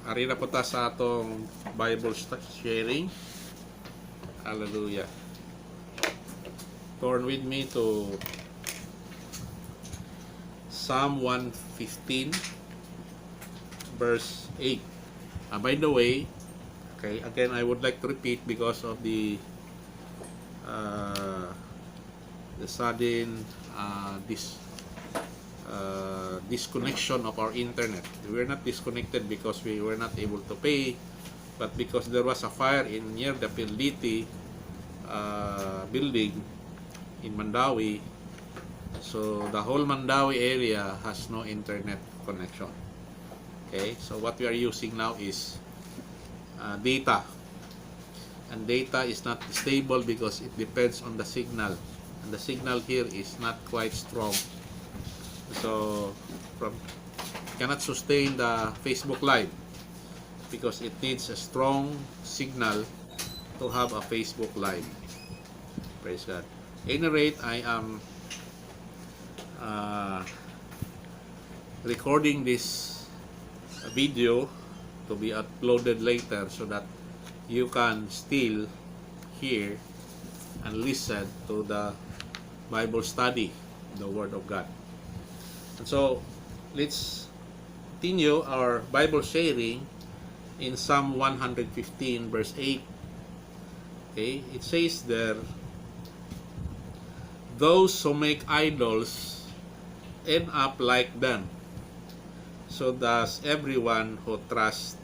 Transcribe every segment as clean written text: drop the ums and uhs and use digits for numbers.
Ari na po ta sa atong Bible sharing. Hallelujah. Turn with me to Psalm 115 verse 8. By the way, okay, again I would like to repeat because of the sudden disconnection of our internet. We were not disconnected because we were not able to pay, but because there was a fire in near the Piliti building in Mandawi. So the whole Mandawi area has no internet connection. Okay, so what we are using now is data, and data is not stable because it depends on the signal, and the signal here is not quite strong. So cannot sustain the Facebook Live because it needs a strong signal to have a Facebook Live. Praise God. At any rate, I am recording this video to be uploaded later so that you can still hear and listen to the Bible study, the Word of God. And so let's continue our Bible sharing in Psalm 115 verse 8. Okay, it says there, those who make idols end up like them, so does everyone who trusts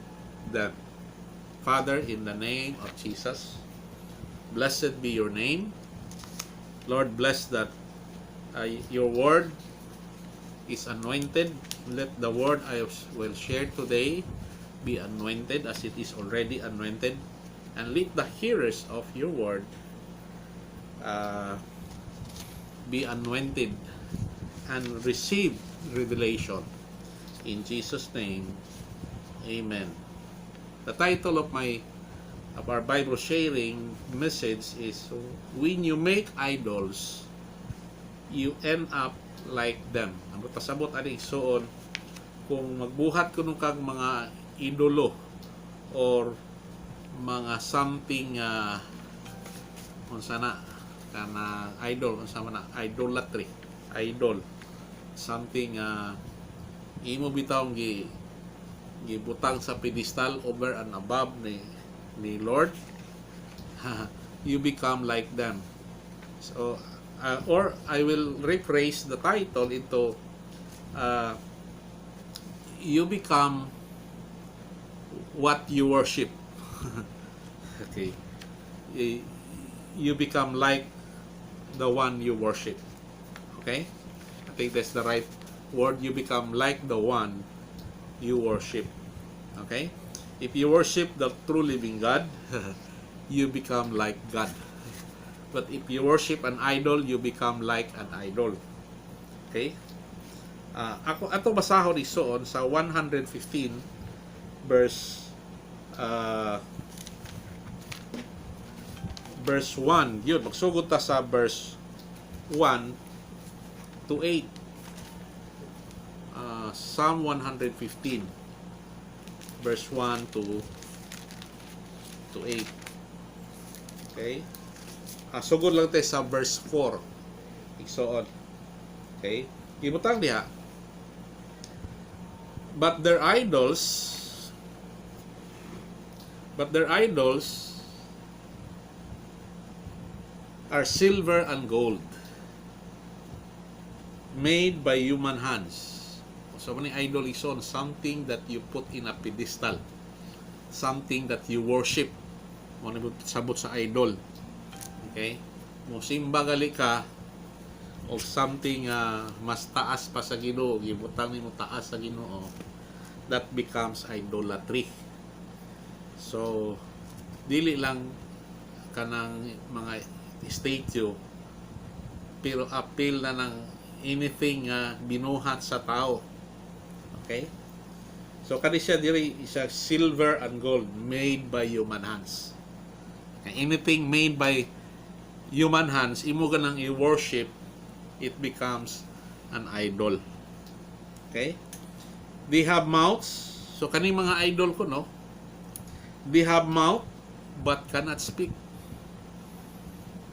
them. Father, in the name of Jesus, blessed be your name. Lord, bless that your word is anointed. Let the word I will share today be anointed as it is already anointed, and let the hearers of your word be anointed and receive revelation. In Jesus' name, amen. The title of our Bible sharing message is, when you make idols, you end up like them. Ang pasabot ani igsoon, kung magbuhat kuno kag mga idolo or mga something unsa na kana idol, unsa man na idolatry, idol, something imo bitawng gibutang sa pedestal over and above ni Lord, you become like them. So or I will rephrase the title into you become what you worship. Okay, you become like the one you worship. Okay, I think that's the right word. You become like the one you worship. Okay, if you worship the true living God, you become like God. But if you worship an idol, you become like an idol. Okay? Ato basahon isoon sa 115 verse 1. Yun, magsugod ta sa verse 1 to 8. Psalm 115 verse 1 to 8. Okay? Sugod lang tayo sa verse 4. Igsoon. Okay? Ibutang diha. But their idols are silver and gold, made by human hands. So many idol is on something that you put in a pedestal, something that you worship. Mo ni sabot sa idol. Okay? Musimba gali ka o something mas taas pa sa Ginoo, gibutang nimo taas sa Ginoo, that becomes idolatry. So dili lang kanang mga statue, pero appeal na ng anything binuhat sa tao. Okay? So kani siya diri isa silver and gold, made by human hands. Anything made by human hands, imo ganang i-worship, it becomes an idol. Okay? They have mouths, So kaning mga idol ko, no, they have mouth but cannot speak.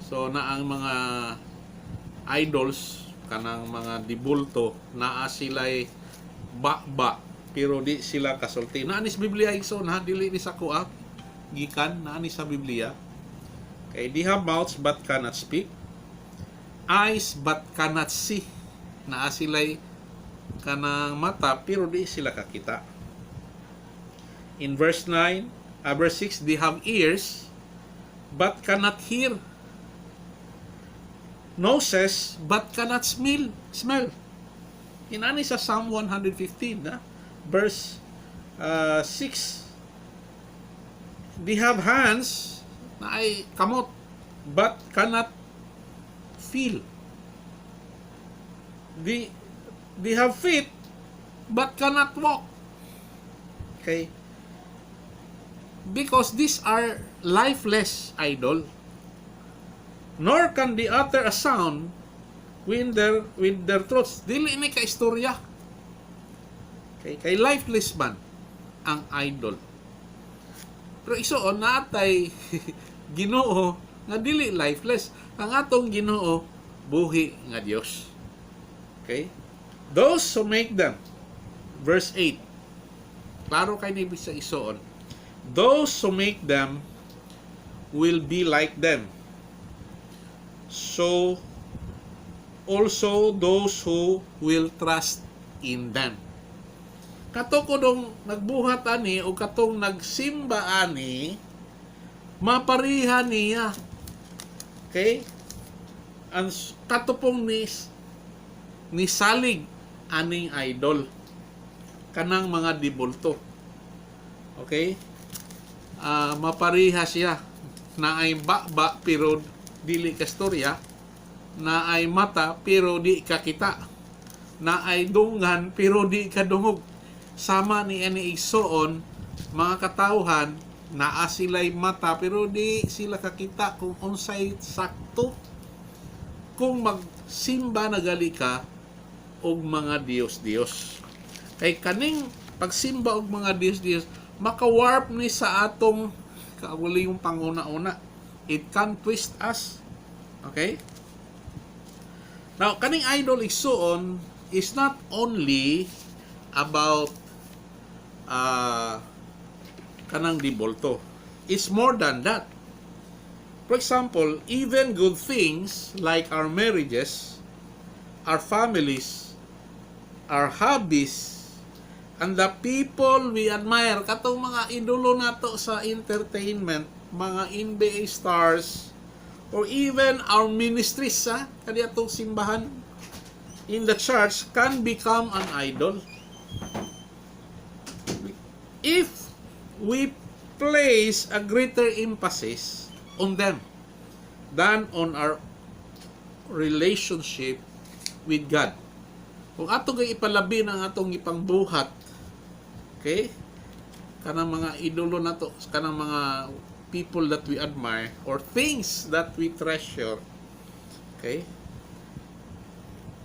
So na ang mga idols kanang mga dibulto naa sila'y ba pero di sila kasulti. Naa ni sa Biblia iso na dili ni sa kuha gikan naa ni sa Biblia. Kay they have mouths but cannot speak, eyes but cannot see. Naa sila'y kanang mata pero di sila kakita. In verse 6, they have ears but cannot hear, noses but cannot smell. Inani sa Psalm 115 na verse 6, they have hands na ay kamot but cannot feel. They have feet but cannot walk. Okay? Because these are lifeless idol, nor can they utter a sound with their throats. Dili ni ka istorya. Okay? Kay lifeless man ang idol. Pero isoon natay Ginoo nga dili lifeless. Ang atong Ginoo buhi nga Dios. Okay? Those who make them, verse 8. Klaro kay ni sa isoon. Those who make them will be like them. So also those who will trust in them. Kato ko dong nagbuhat ani o katong nagsimba ani, maparihan niya. Okay? Ang kato pong ni salig aning idol kanang mga dibulto. Okay? Mapariha siya na ay ba pero dili kastorya, na ay mata pero di kakita, na ay dungan pero di kadungog. Sama ni ani igsoon mga katawhan naa sila'y mata pero di sila kakita kung unsay sakto kung magsimba nagali ka og mga Dios. Kay kaning pagsimba og mga Dios maka-warp ni sa atong kauli yung panguna-una. It can twist us. Okay? Now, kaning idol igsoon is not only about kanang dibulto. It's more than that. For example, even good things like our marriages, our families, our hobbies, and the people we admire, katong mga idolo nato sa entertainment, mga NBA stars, or even our ministries, kadi atong simbahan in the church can become an idol. If we place a greater emphasis on them than on our relationship with God. Kung atong ipalabi ng atong ipangbuhat, okay, kanang mga idolo nato, kanang mga people that we admire or things that we treasure, okay,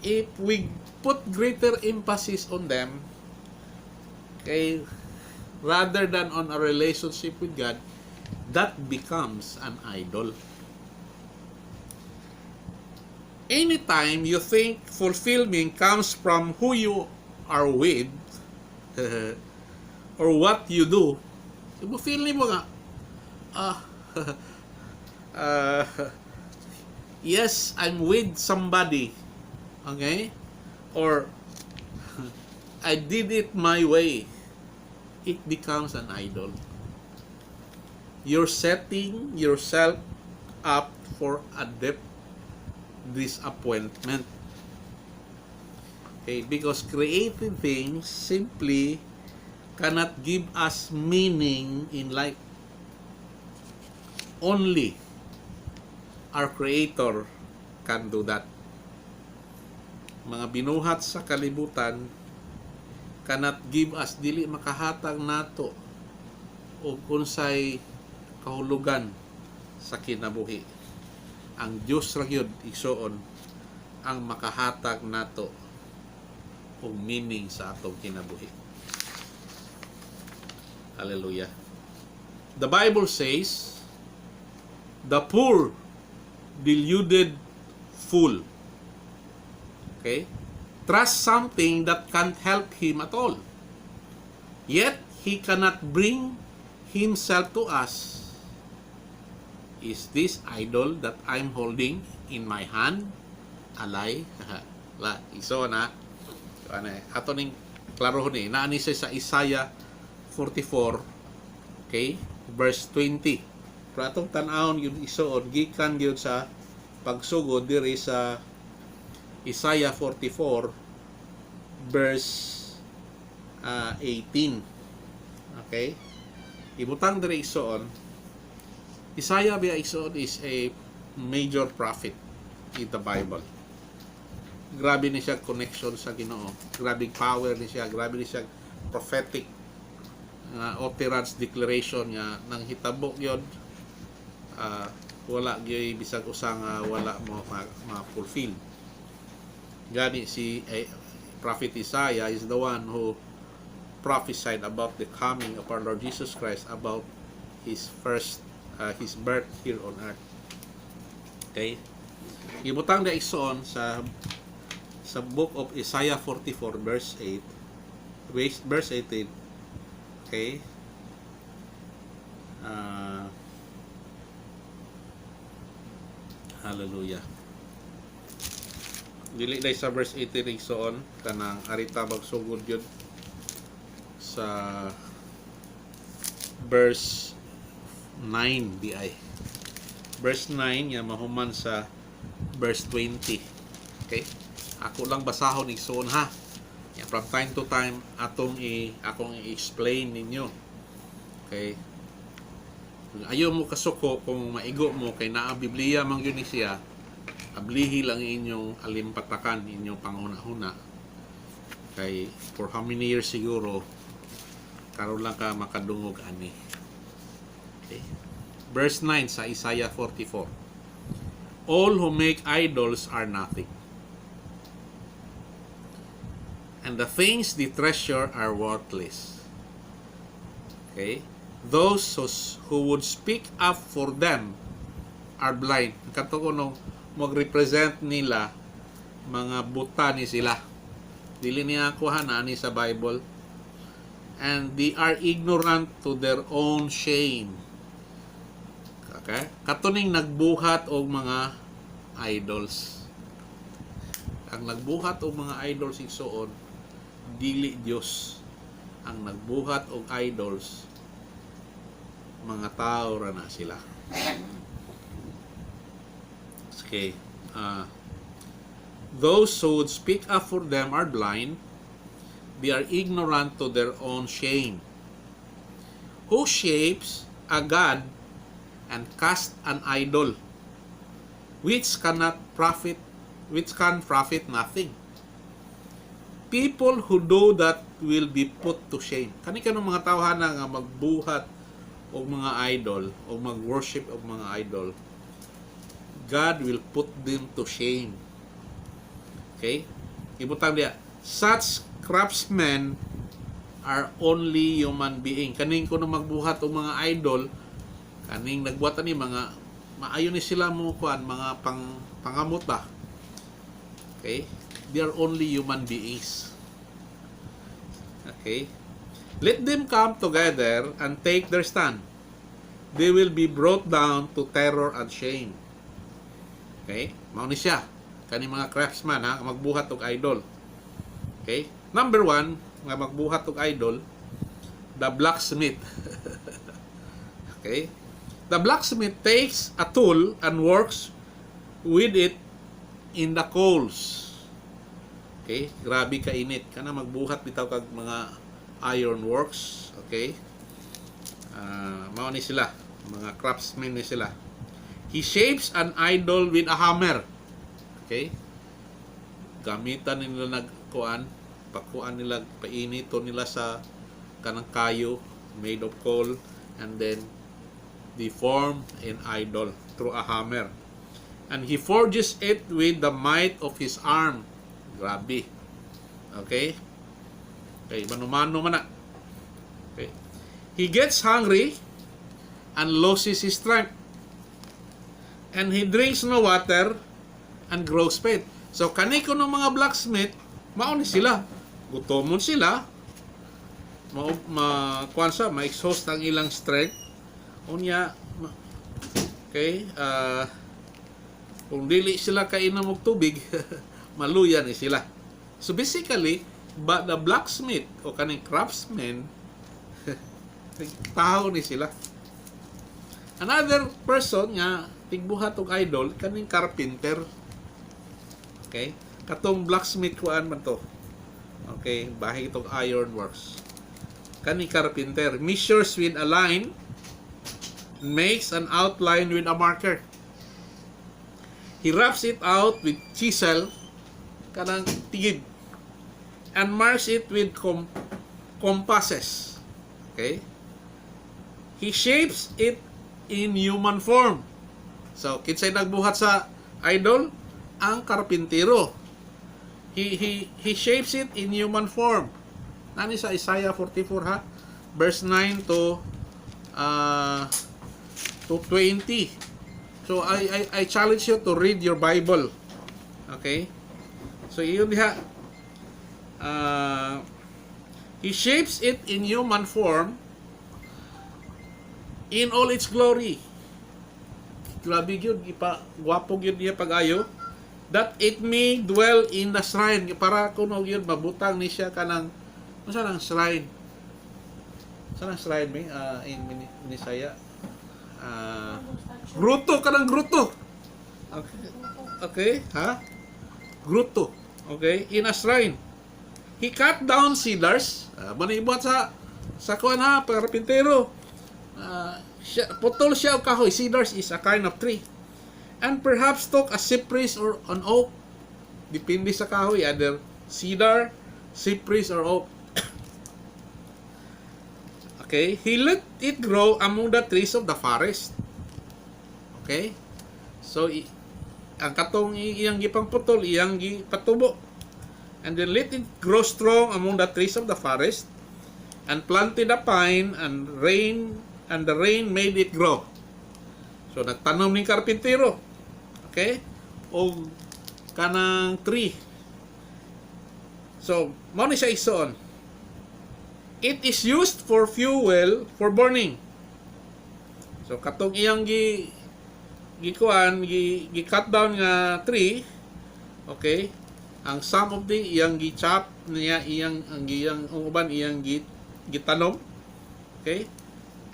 if we put greater emphasis on them, okay, rather than on a relationship with God, that becomes an idol. Anytime you think fulfillment comes from who you are with or what you do, feel mo nga, yes, I'm with somebody, okay, or I did it my way. It becomes an idol. You're setting yourself up for a disappointment. Okay, because creating things simply cannot give us meaning in life. Only our Creator can do that. Mga binuhat sa kalibutan cannot give us, dili makahatag nato o unsay kahulugan sa kinabuhi. Ang Diyos ra gyud igsoon ang makahatag nato og meaning sa atong kinabuhi. Hallelujah. The Bible says, the poor, deluded fool, okay, trust something that can't help him at all. Yet, he cannot bring himself to us. Is this idol that I'm holding in my hand alay? La, iso na. Ato ning klaro ni naani siya sa Isaiah 44, okay, verse 20. Pero atong tan-awon yun isoon gikan gyud sa pagsugod diri sa Isaiah 44 verse 18. Okay? Ibutang diri isoon. Isaiah biya isoon is a major prophet in the Bible. Grabe ni siya connection sa Ginoo. Grabe power ni siya, grabe ni siya prophetic utterance declaration nga nang hitabo yon, wala gyud bisag usa nga wala mo ma-fulfill. Gani si Prophet Isaiah is the one who prophesied about the coming of our Lord Jesus Christ, about his his birth here on earth. Okay? Ibutang na isoon sa book of Isaiah 44 verse 8, verse 18. Okay? Hallelujah. Dili day sa verse 18 isoon kanang arita magsugod yun sa verse 9 di ay. Verse 9 ya mahuman sa verse 20. Okay? Ako lang basahon igsoon ha. Ya, from time to time akong i-explain ninyo. Okay? Ayaw mo kasuko kung maigo mo kay naa Biblia man gyud ni siya. Ablihi lang inyong alimpatakan, inyong panghuna-huna. Kay for how many years siguro karon lang ka makadungog ani. Okay? Verse 9 sa Isaiah 44. All who make idols are nothing, and the things they treasure are worthless. Okay? Those who would speak up for them are blind. Katukunong mag-represent nila mga buta ni sila. Dili niya kuha na ni sa Bible. And they are ignorant to their own shame. Okay? Katuning nagbuhat og mga idols. Ang nagbuhat og mga idols igsoon, dili Dios. Ang nagbuhat og idols, mga tao ra na sila. Okay. Those who would speak up for them are blind. They are ignorant to their own shame. Who shapes a god and cast an idol, which can profit nothing? People who do that will be put to shame. Kani kanang mga tawhana nga magbuhat og mga idol o mag-worship og mga idol, God will put them to shame. Okay? Ibutang dia, such craftsmen are only human being. Kaning kuno magbuhat og mga idol, kaning nagbuhat ani mga maayo ni sila mo kuan mga pangamot ba. Okay? They are only human beings. Okay? Let them come together and take their stand. They will be brought down to terror and shame. Okay? Mao ni siya. Kani mga craftsman ha, magbuhat og idol. Okay? Number 1, nga magbuhat og idol, the blacksmith. Okay? The blacksmith takes a tool and works with it in the coals. Okay? Grabe ka init. Kana magbuhat bitaw kag mga iron works. Okay? Mao ni sila. Mga craftsmen ni sila. He shapes an idol with a hammer. Okay? Gamitan nila nagkuan, pakuan nila, painito nila sa kanang kayo made of coal, and then they form an idol through a hammer. And he forges it with the might of his arm. Grabe. Okay? Okay, mano-mano man na. Okay. He gets hungry and loses his strength. And he drinks no water and grows faint. So kaniko ng mga blacksmith, mauni sila. Gutomon sila. Ma-exhaust ang ilang strength. Unya, okay, kung dili sila kainom og tubig, maluya ni sila. So basically, the blacksmith o kaning craftsman, tao ni sila. Another person nga tigbuhat og idol kaning carpenter. Okay? Katong blacksmith kuan man to. Okay, bahay itong iron works. Kaning carpenter measures with a line, makes an outline with a marker. He wraps it out with chisel kanang tigid and marks it with compasses. Okay? He shapes it in human form. So, kinsay nagbuhat sa idol? Ang karpintero. He shapes it in human form. Nani sa Isaiah 44 ha? Verse 9 to 20. So, I challenge you to read your Bible. Okay? So, yun diha. He shapes it in human form in all its glory. Grabe yun, gwapog yun niya pag-ayo. That it may dwell in the shrine. Para kuno yun, mabutang ni siya kanang, saan ang shrine? Saan ang shrine, may? In Nisaya. Gruto, kanang gruto. Okay, ha? Gruto. Okay, in a shrine. He cut down cedars. Manibot sa kuan ha, parapintero. Putol siya o kahoy. Cedars is a kind of tree. And perhaps took a cypress or an oak. Depende sa kahoy. Either cedar, cypress, or oak. Okay? He let it grow among the trees of the forest. Okay? So, ang katong iyang gipang putol, iyang gipatubo. And then let it grow strong among the trees of the forest. And planted a pine, and the rain made it grow. So, nagtanom ng karpintero. Okay? O kanang tree. So, mao ni siya isuon. It is used for fuel for burning. So, katong iyang gi-cut down nga tree, okay? Ang some of the iyang gi-chop niya, ang uban iyang gitanom. Okay?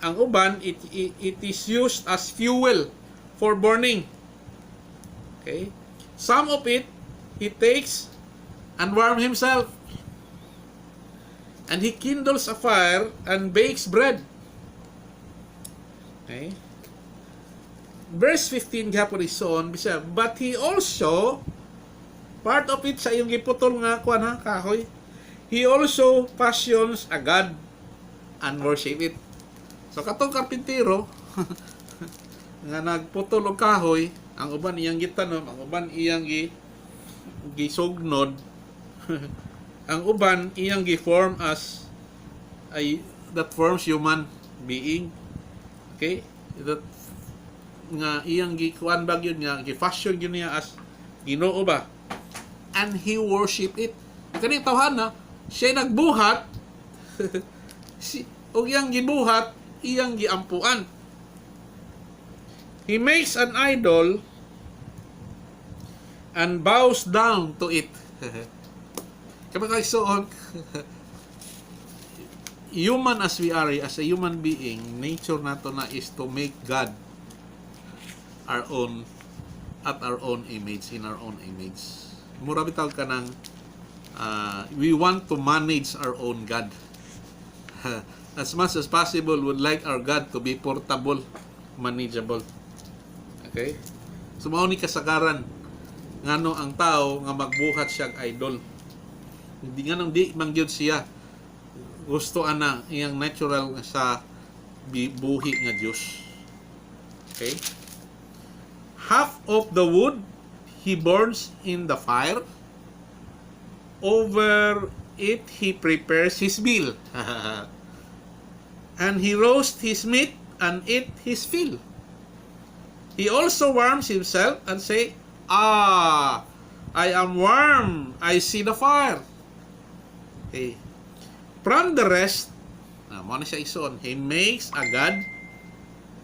Ang uban, it is used as fuel for burning. Okay? Some of it, he takes and warm himself. And he kindles a fire and bakes bread. Okay? Verse 15 gihapon ison, bisa, but he also, part of it sa iyong giputol nga kuan ha, kahoy, he also fashions a god and worship it. So katong karpintero nga nagputol og kahoy, ang uban iyang gitanom, ang uban iyang gisugnod, ang uban iyang gi-form as that forms human being. Okay? That nga iyang gikuan bag yun nga gi-fashion yun niya as Ginoo ba? And he worship it. Kani tawhana, siya nagbuhat o iyang gibuhat, iyang giampuan. He makes an idol and bows down to it. Kapag kaisoon, human as we are, as a human being, nature nato na is to make God our own, at our own image, in our own image. Mura bitaw ka ng we want to manage our own God. As much as possible, would like our God to be portable, manageable. Okay? So, mao ni kasagaran ngano ang tao nga magbuhat siya idol. Hindi nga nang di mangyod siya gusto ana iyang natural sa buhi nga Dios. Okay? Half of the wood he burns in the fire. Over it he prepares his meal. and he roast his meat and eat his fill. He also warms himself and say, "Ah, I am warm. I see the fire." Okay. From the rest, mo na siya ison, he makes a god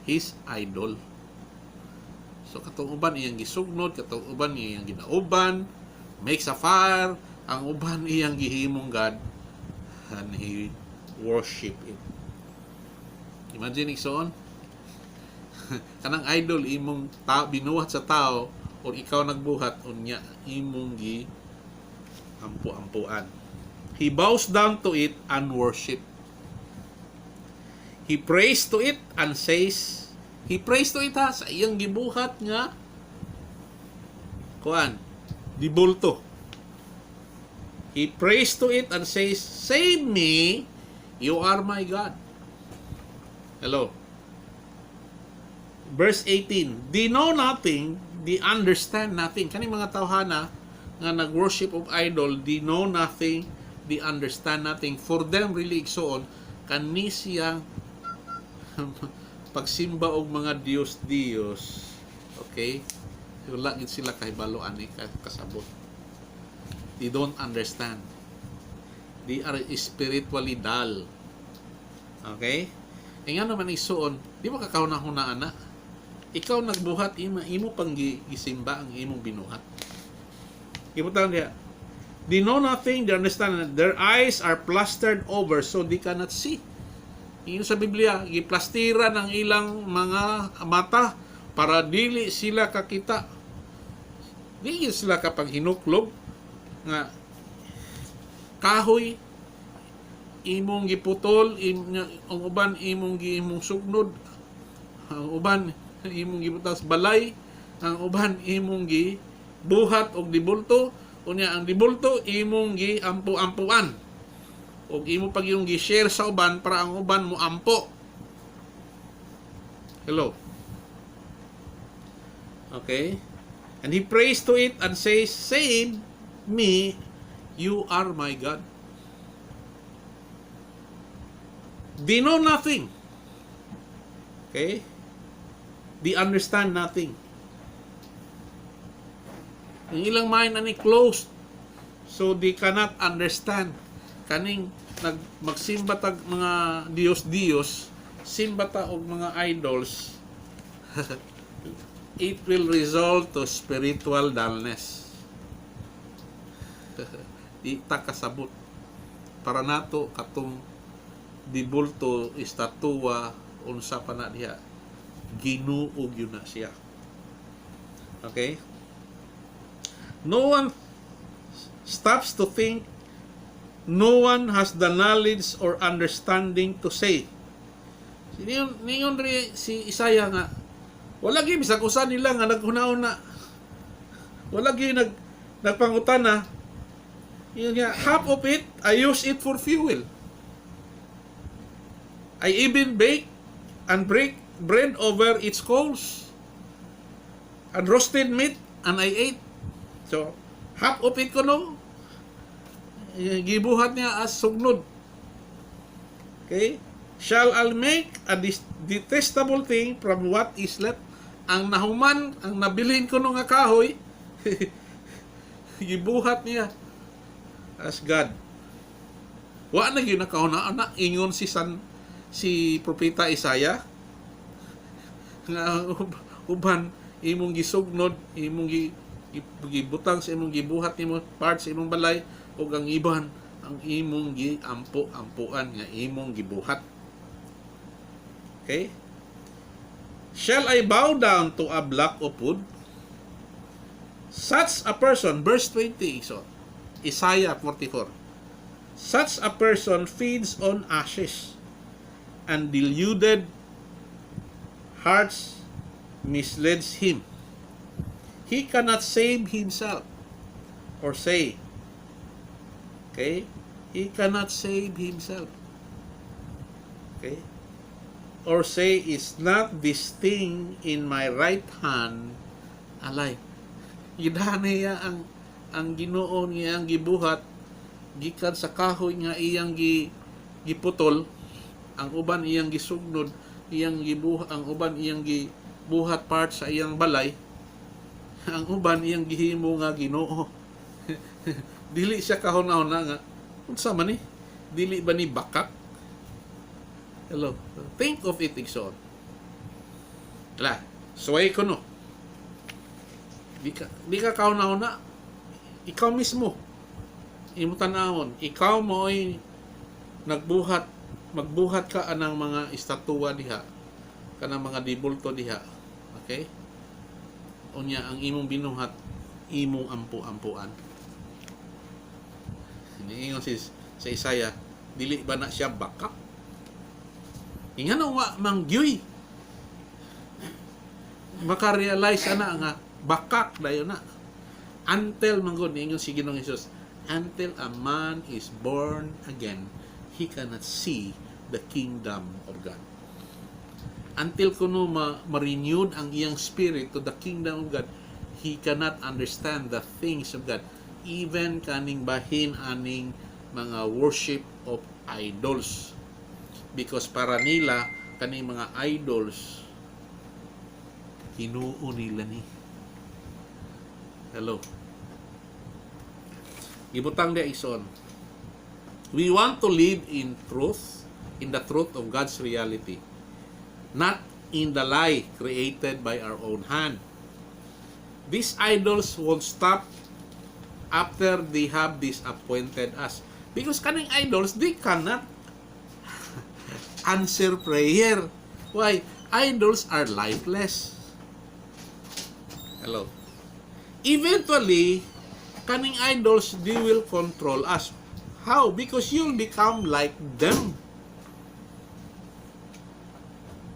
his idol. So katong uban iyang gisugnod, katong uban iyang ginauban, makes a fire, ang uban iyang gihimong god, and he worship it. Imagine ison, kanang idol imong binuhat sa tao o ikaw nagbuhat unya imong gi ampu-ampuan. He bows down to it and worship. He prays to it and says, he prays to it sa iyang gibuhat nga kuan, dibulto. He prays to it and says, "Save me, you are my God." Hello. Verse 18, "They know nothing, they understand nothing." Kani mga tawhana nga nag-worship of idol, they know nothing, they understand nothing. For them, really igsoon, kani siyang pagsimba og mga Diyos-Diyos. Okay? Wala gid sila kahibalo ani kasabot. They don't understand. They are spiritually dull. Okay? E nga naman isuon, di ba kakahuna-hunaan na? Ikaw nagbuhat, imo pang gisimba ang imong binuhat. Ibutan diya. They know nothing, they understand. Their eyes are plastered over so they cannot see. Yun sa Biblia, giplastira ng ilang mga mata para dili sila kakita. Dili sila kapag hinuklob nga kahoy imong giputol, ang uban imong sugnod, ang uban imong gibutas balay, ang uban imong gibuhat og dibulto, unya ang dibulto imong giampu-ampuan. Og imo pag yung gi-share sa uban para ang uban mo ampo. Hello. Okay? And he prays to it and says, "Save me, you are my God." They know nothing. Okay? They understand nothing. Ang ilang mind ani closed, so they cannot understand. Kaning magsimba tag mga Diyos-Diyos, simba ta og mga idols, it will result to spiritual dullness. Di ta kasabot. Para nato katong dibulto, estatwa, unsa pa na diha, ginuog yun na siya. Okay? No one stops to think. No one has the knowledge or understanding to say. Ningon rin si Isaiah nga, wala gyud bisag usa nila nga naghunauna. Wala gyud nagpangutana. Yun nga, half of it, I use it for fuel. I even bake and break bread over its coals. And roasted meat, and I ate. So, half of it ko no, gibuhat niya as sugnod. Okay? Shall I make a detestable thing from what is left? Ang nahuman, ang nabilin ko nung nga kahoy, gibuhat niya as God. Wa na gyud nakauna na ingon si propeta Isaiah nga uban imong gisugnod, imong gibutang sa imong gibuhat nimo parts sa imong balay, o ang iban ang imong giampo-ampuan nga imong gibuhat. Okay? Shall I bow down to a block of wood? Such a person, verse 20, so Isaiah 44. Such a person feeds on ashes, and deluded hearts misleads him. He cannot save himself, or say, okay? He cannot save himself. Okay? Or say, "Is not this thing in my right hand alive?" Gidhan niya ang Ginoo niya ang gibuhat gikan sa kahoy nga iyang giputol, ang uban iyang gisugnod, ang uban iyang gibuhat part sa iyang balay, ang uban iyang gihimo nga Ginoo. Dili siya kahuna-huna nga unsa man ni? Dili ba ni bakak? Hello. Think of it, igsoon. Ala, suway ko no. Di ka kahuna-huna. Ikaw mismo. Imo tanawon, ikaw mo'y magbuhat ka anang mga estatwa diha, kanang mga dibulto diha. Okay? Unya ang imong binuhat, imong ampu-ampuan. Iniingon sa Isaya, dili ba na siya bakak? Ingano wa manggyoy. Maka-realize ana nga bakak dayon na. Until manggod ingon si Ginoong Hesus, until a man is born again, he cannot see the kingdom of God. Until kuno ma-renewed ang iyang spirit to the kingdom of God, he cannot understand the things of God. Even kaning bahin aning mga worship of idols. Because para nila, kaning mga idols, Ginoo nila ni. Hello. Ibutang dia ison. We want to live in truth, in the truth of God's reality, not in the lie created by our own hand. These idols won't stop after they have disappointed us. Because kaning idols, they cannot answer prayer. Why? Idols are lifeless. Hello. Eventually, kaning idols, they will control us. How? Because you'll become like them.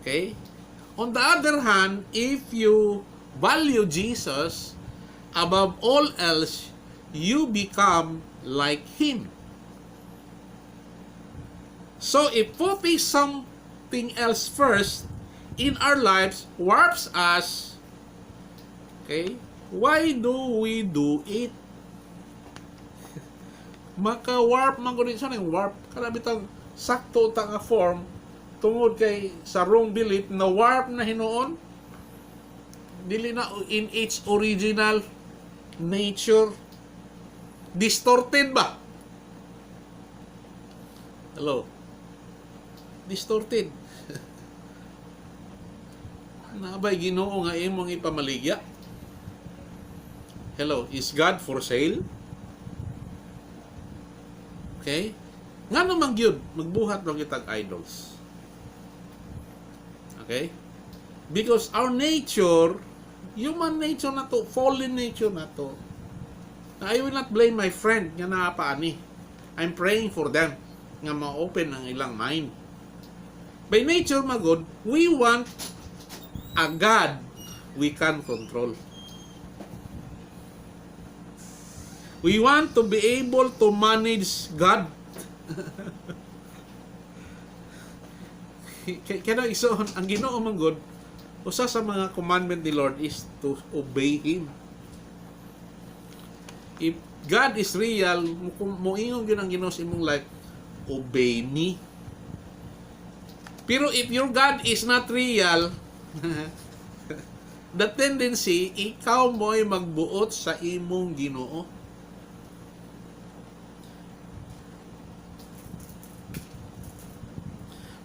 Okay? On the other hand, if you value Jesus above all else, you become like Him. So, if putting something else first in our lives warps us, okay, why do we do it? Maka-warp man ko din siya ng warp. Kalabitang sakto ta nga form tungod kay sa wrong belief na warp na hinuon. Dili na in its original nature. Distorted ba? Hello? Distorted. Nabay Ginoo nga imong ipamaligya. Hello, is God for sale? Okay? Nga naman yun, magbuhat lang kitag idols. Okay? Because our nature, human nature na to, fallen nature na to. I will not blame my friend nga nakapaani. I'm praying for them nga ma-open ang ilang mind. By nature, magod, we want a God we can control. We want to be able to manage God. Kaya isoon, ang Ginoo man God, usa sa mga commandment ni Lord is to obey Him. If God is real, moingon yun ang Ginoo sa imong life, obey me. Pero if your God is not real, the tendency, ikaw mo'y magbuot sa imong Ginoo.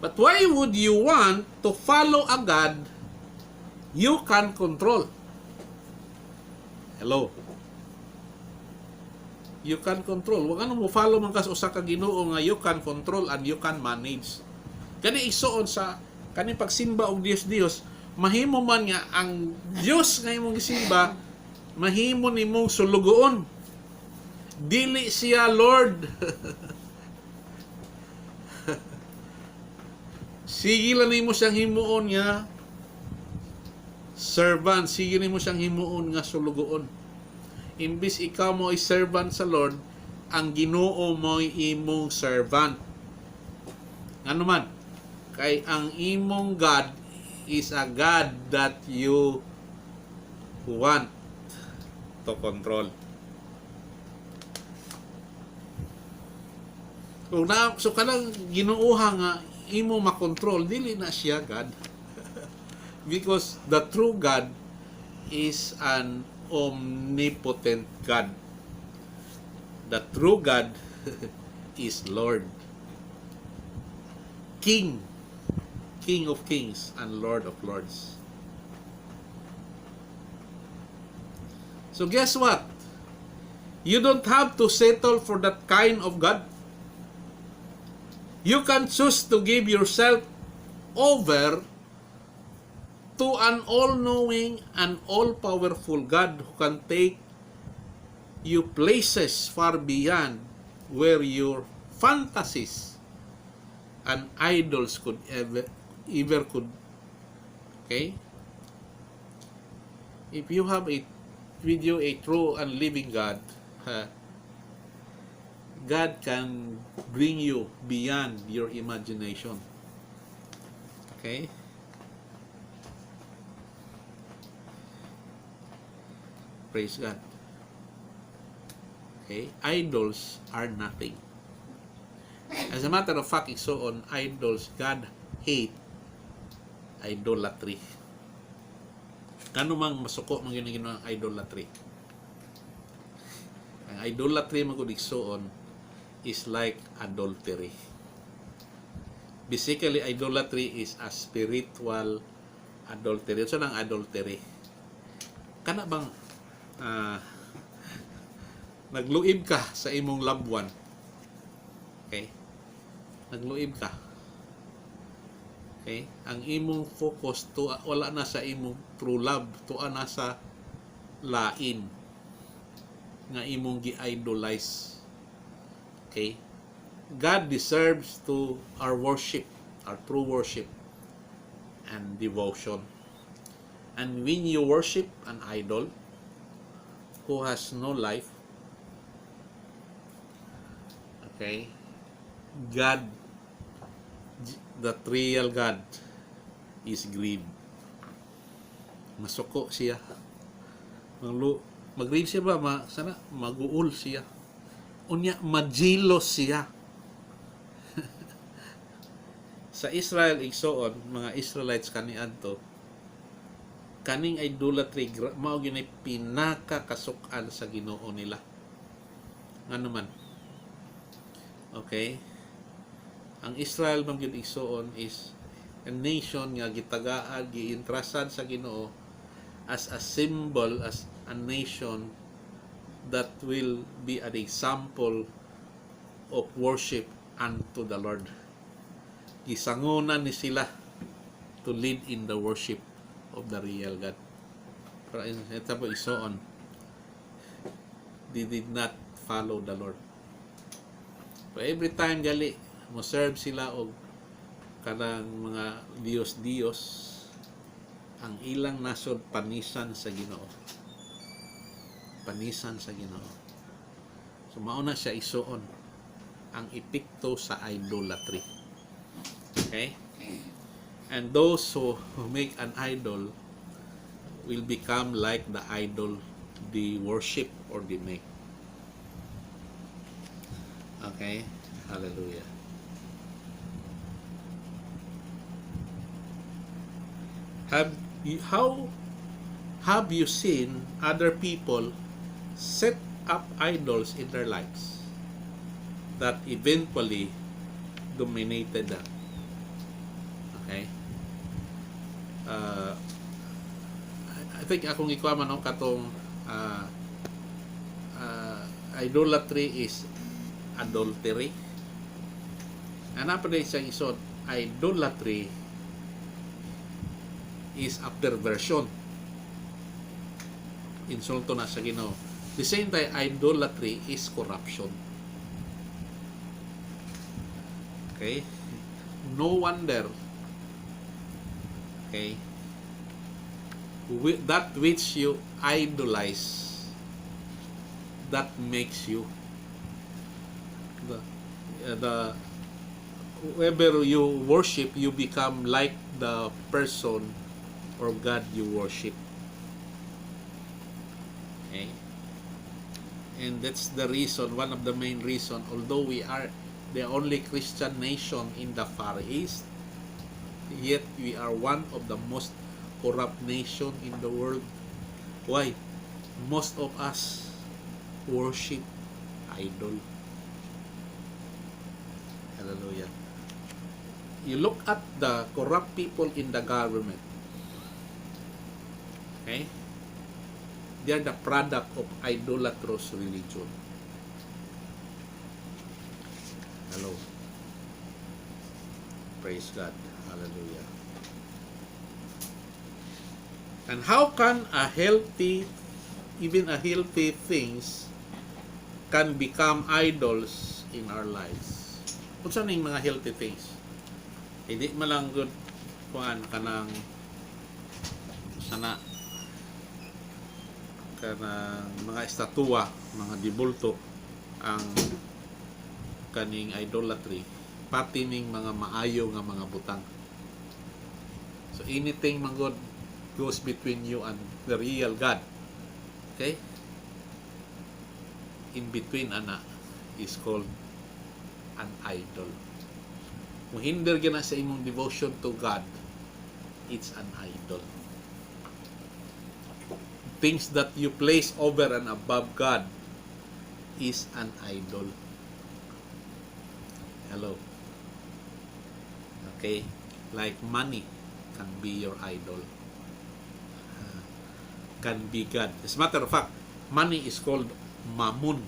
But why would you want to follow a God you can control? Hello? You can control. Huwag ano mo follow man kas usa ka Ginoo nga you can control and you can manage. Kani isuon sa kani pagsimba og Dios, mahimo man nga ang Dios nga imong gisimba, mahimo nimong sulugoon. Dili siya Lord. Sige lang nimo siyang himuon nga servant, sige nimo siyang himuon nga sulugoon. Imbis ikaw mo ay servant sa Lord, ang Ginoo mo ay imong servant. Ano man? Kay ang imong God is a God that you want to control. So kanang ginuuha nga imo makontrol, dili na siya God. Because the true God is an omnipotent God. The true God is Lord. King. King of kings and Lord of lords. So guess what? You don't have to settle for that kind of God. You can choose to give yourself over to an all-knowing and all-powerful God who can take you places far beyond where your fantasies and idols could ever could. Okay? If you have a video a true and living God, God can bring you beyond your imagination. Okay? Praise God. Okay? Idols are nothing. As a matter of fact, so on idols, God hate idolatry. Kano mang masuko mang ginagino ang idolatry? Ang idolatry magudiksoon is like adultery. Basically, idolatry is a spiritual adultery. So, nang adultery. Kana bang nagluib ka sa imong loved one? Okay? Nagluib ka. Okay? Ang imong focus to wala na sa imong true love, tuwa na sa lain nga imong gi-idolize. Okay? God deserves to our worship, our true worship and devotion. And when you worship an idol who has no life, okay, God, the real God, is grieved. Masuko siya. Mag-grieve siya ba? Sana mag-uul siya. Unya, majilos siya. Sa Israel, igsoon, mga Israelites kaniadto, kaning idolatry, mao gyud pinakakasukan sa Ginoo nila. Ano man? Okay? Ang Israel man gyud igsoon is a nation nga gitagaan, giintrasad sa Ginoo as a symbol, as a nation that will be an example of worship unto the Lord. Gisangunan ni sila to lead in the worship of the real God. Pero ito po isoon, they did not follow the Lord. So every time gali mo serve sila og kanang mga Diyos-Diyos, ang ilang nasod panisan sa Ginoo. Panisan sa Ginoo. So mauna siya isuon ang epekto sa idolatry. Okay? And those who make an idol will become like the idol they worship or they make. Okay? Hallelujah. How have you seen other people set up idols in their lives that eventually dominated them? Okay? I think akong ikuha man katong idolatry is adultery. And apa na siyang isod? Idolatry is a perversion. Insulto na sa Ginoo. The same time, idolatry is corruption. Okay? No wonder, okay, that which you idolize, that makes you the whoever you worship, you become like the person or God you worship. Okay? And that's the reason, one of the main reason, although we are the only Christian nation in the Far East, yet we are one of the most corrupt nation in the world. Why? Most of us worship idol. Hallelujah. You look at the corrupt people in the government. Okay? They are the product of idolatrous religion. Hello. Praise God. Hallelujah. And how can even a healthy things can become idols in our lives? Kung saan yung mga healthy things? Hindi malang good kuan kanang sana kanang mga estatwa, mga dibulto ang kaning idolatry, pati ning mga maayo nga mga butang. So anything man God goes between you and the real God. Okay? In between ana is called an idol. Kung hinder gina sa imong devotion to God, it's an idol. Things that you place over and above God is an idol. Hello. Okay? Like money can be your idol. Can be God. As a matter of fact, money is called Mammon.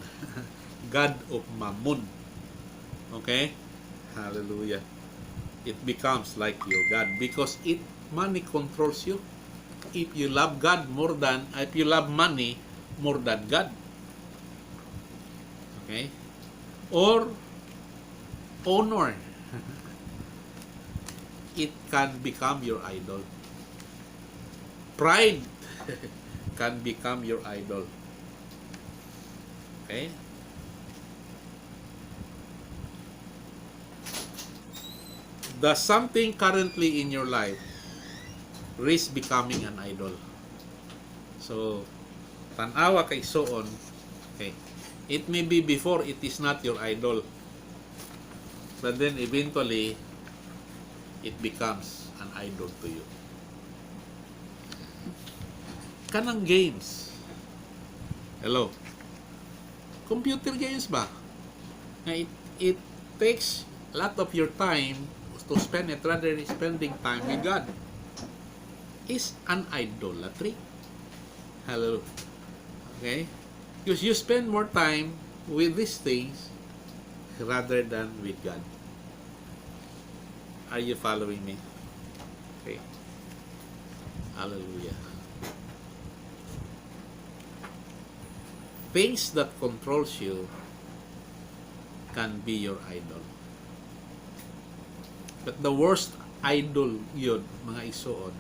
God of Mammon. Okay? Hallelujah. It becomes like your God because money controls you. If you love money more than God. Okay? Or honor. It can become your idol. Pride can become your idol. Okay? Does something currently in your life risk becoming an idol? So, tanawa kay soon, okay, it may be before it is not your idol. But then eventually, it becomes an idol to you. Kanang games. Hello. Computer games ba? It takes a lot of your time to spend it rather than spending time with God. Is an idolatry. Hello. Okay? Because you spend more time with these things rather than with God. Are you following me? Okay. Hallelujah. Things that controls you can be your idol. But the worst idol yun, mga isuon,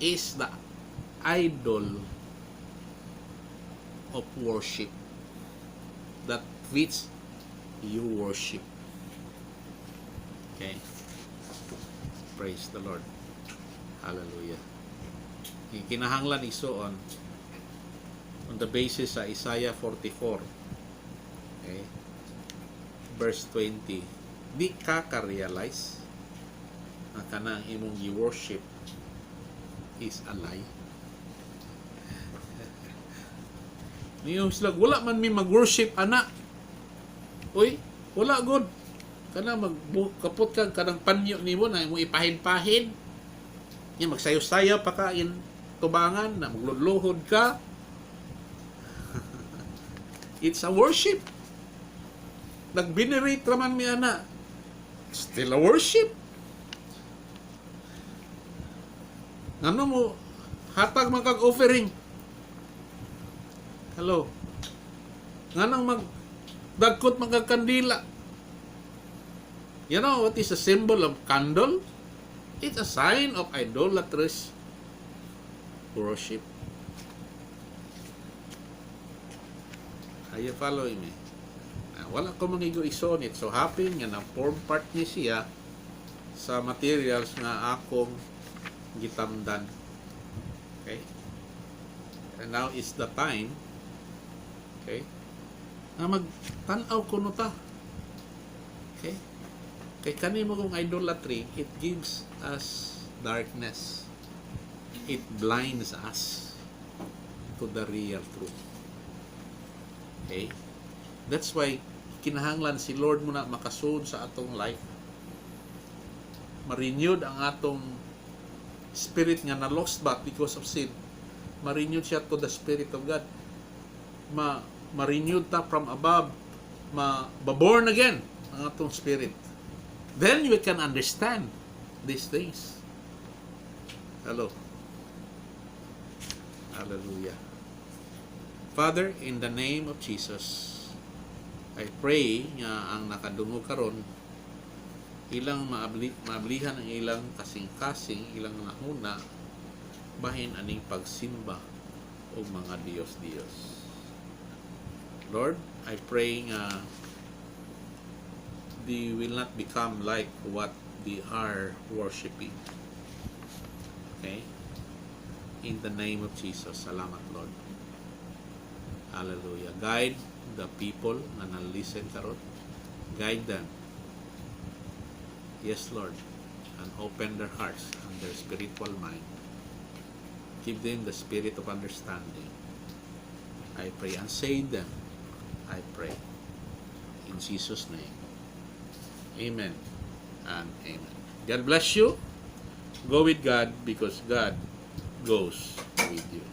is the idol of worship that which you worship. Okay? Praise the Lord. Hallelujah. Kinahanglan isuon on the basis sa Isaiah 44. Okay? Verse 20. Di ka ka-realize na kanang imong i-worship is a lie. Niyo sila, wala man mi mag-worship, ana. Uy, wala good. Kanang kapot ka, kanang panyo nimo na mo ipahin-pahin. Niya magsayo-sayo pa ka in tubangan, na magluluhod ka. It's a worship. Nag-venerate raman mi ana. Still a worship. Ngano mo hatag man kag offering. Hello. Nganang magdagkot man kag kandila. You know what is a symbol of candle? It's a sign of idolatrous worship. Are you following me? Wala ko mangigo ison. It so happen nga na form part ni siya sa materials nga akong gitamdan. Okay? And now is the time, okay, na magtanaw ko no ta. Okay? Kay kanimo kung idolatry, it gives us darkness. It blinds us to the real truth. Okay? That's why kinahanglan si Lord muna makasud sa atong life. Ma-renewed ang atong spirit nga na-lost back because of sin. Ma-renewed siya to the Spirit of God. Ma-renewed ta from above. Ma-born again ang atong spirit. Then we can understand these things. Hello. Hallelujah. Father, in the name of Jesus, I pray nga ang nakadungog karon ilang maablihan ang ilang kasing-kasing, ilang nahuna, bahin aning pagsimba o mga Diyos-Diyos. Lord, I pray nga they will not become like what they are worshiping. Okay? In the name of Jesus. Salamat, Lord. Hallelujah. Guide the people na na-listen karon. Guide them. Yes, Lord. And open their hearts and their spiritual mind. Give them the spirit of understanding. I pray and save them. I pray. In Jesus' name. Amen and amen. God bless you. Go with God because God goes with you.